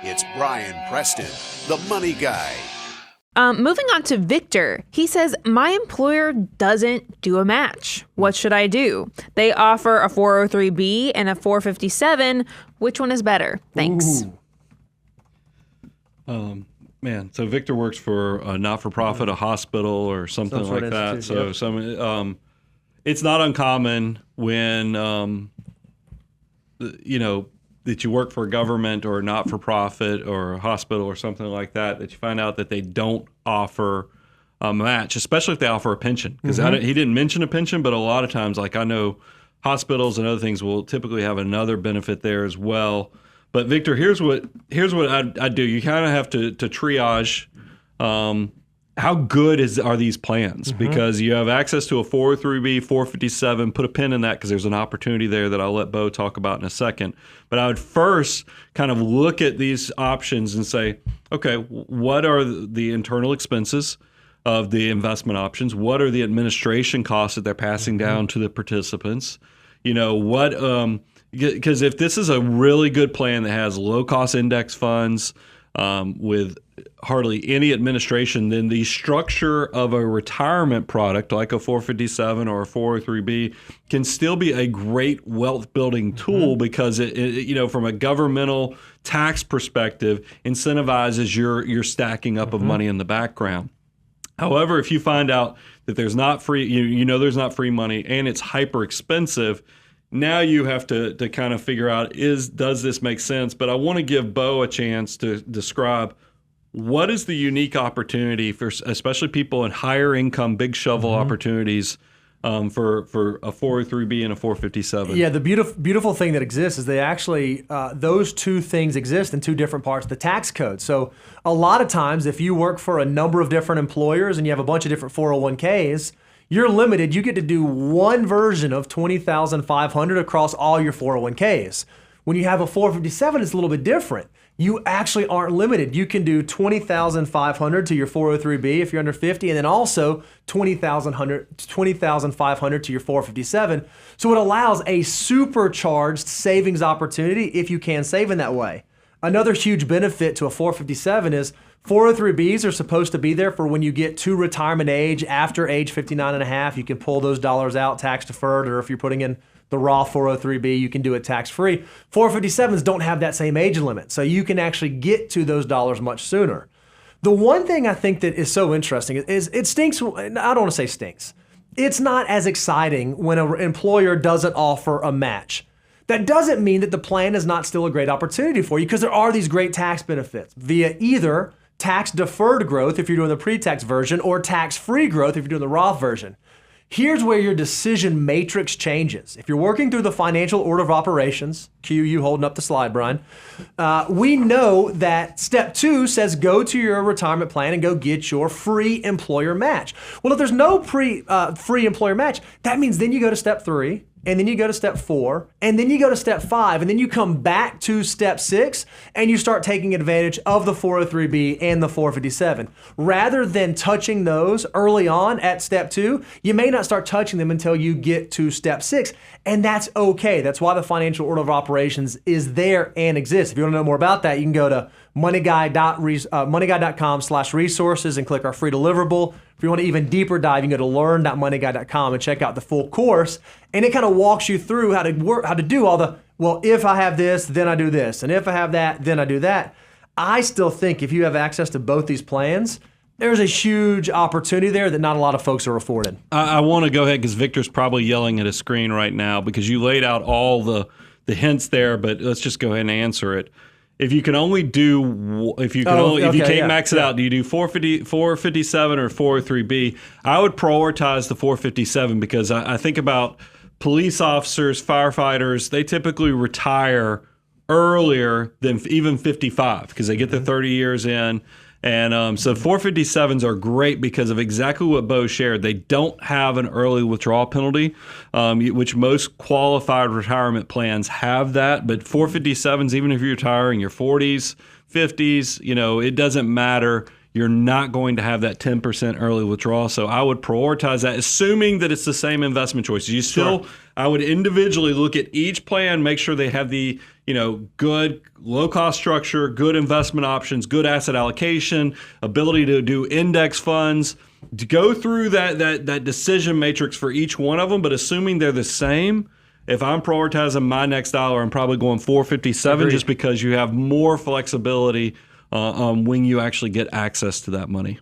It's Brian Preston, the Money Guy. Moving on to Victor. He says, my employer doesn't do a match. What should I do? They offer a 403B and a 457. Which one is better? Thanks. Man, so Victor works for a not-for-profit, a hospital or something like that. So yep. It's not uncommon when, that you work for a government or a not-for-profit or a hospital or something like that you find out that they don't offer a match, especially if they offer a pension. Because he didn't mention a pension, but a lot of times, like I know hospitals and other things will typically have another benefit there as well. But Victor, here's what I do. You kind of have to triage how good are these plans, because you have access to a 403B, 457. Put a pin in that because there's an opportunity there that I'll let Bo talk about in a second. But I would first kind of look at these options and say, okay, what are the internal expenses of the investment options? What are the administration costs that they're passing down to the participants? Because if this is a really good plan that has low-cost index funds with hardly any administration, then the structure of a retirement product like a 457 or a 403B can still be a great wealth-building tool because it from a governmental tax perspective, incentivizes your stacking up of money in the background. However, if you find out that there's not free, there's not free money and it's hyper expensive, now you have to kind of figure out, does this make sense? But I want to give Bo a chance to describe what is the unique opportunity for especially people in higher income, big shovel opportunities for a 403B and a 457. Yeah, the beautiful thing that exists is they actually, those two things exist in two different parts of the tax code. So a lot of times if you work for a number of different employers and you have a bunch of different 401ks, you're limited. You get to do one version of $20,500 across all your 401ks. When you have a 457, it's a little bit different. You actually aren't limited. You can do $20,500 to your 403B if you're under 50, and then also $20,500 to your 457. So it allows a supercharged savings opportunity if you can save in that way. Another huge benefit to a 457 is 403Bs are supposed to be there for when you get to retirement age. After age 59 and a half, you can pull those dollars out tax deferred, or if you're putting in the Roth 403B, you can do it tax free. 457s don't have that same age limit, so you can actually get to those dollars much sooner. The one thing I think that is so interesting is it stinks. I don't want to say stinks. It's not as exciting when an employer doesn't offer a match. That doesn't mean that the plan is not still a great opportunity for you, because there are these great tax benefits via either tax deferred growth if you're doing the pre-tax version, or tax-free growth if you're doing the Roth version. Here's where your decision matrix changes. If you're working through the financial order of operations, cue you holding up the slide, Brian, we know that step 2 says go to your retirement plan and go get your free employer match. Well, if there's no free employer match, that means then you go to step 3, and then you go to step 4, and then you go to step 5, and then you come back to step 6, and you start taking advantage of the 403B and the 457. Rather than touching those early on at step 2, you may not start touching them until you get to step 6, and that's okay. That's why the financial order of operations is there and exists. If you want to know more about that, you can go to moneyguy.com/resources and click our free deliverable. If you want to even deeper dive, you can go to learn.moneyguy.com and check out the full course. And it kind of walks you through how to do all the, well, if I have this, then I do this. And if I have that, then I do that. I still think if you have access to both these plans, there's a huge opportunity there that not a lot of folks are afforded. I want to go ahead because Victor's probably yelling at a screen right now because you laid out all the hints there, but let's just go ahead and answer it. If you can only do, if you can't max it out, do you do 457 or 403B? I would prioritize the 457 because I think about police officers, firefighters, they typically retire earlier than even 55 because they get their 30 years in. And so 457s are great because of exactly what Bo shared. They don't have an early withdrawal penalty, which most qualified retirement plans have that. But 457s, even if you retire in your 40s, 50s, it doesn't matter. you're not going to have that 10% early withdrawal. So I would prioritize that, assuming that it's the same investment choices. You still, I would individually look at each plan, make sure they have the good low cost structure, good investment options, good asset allocation, ability to do index funds. To go through that decision matrix for each one of them, but assuming they're the same. If I'm prioritizing my next dollar, I'm probably going 457 just because you have more flexibility when you actually get access to that money.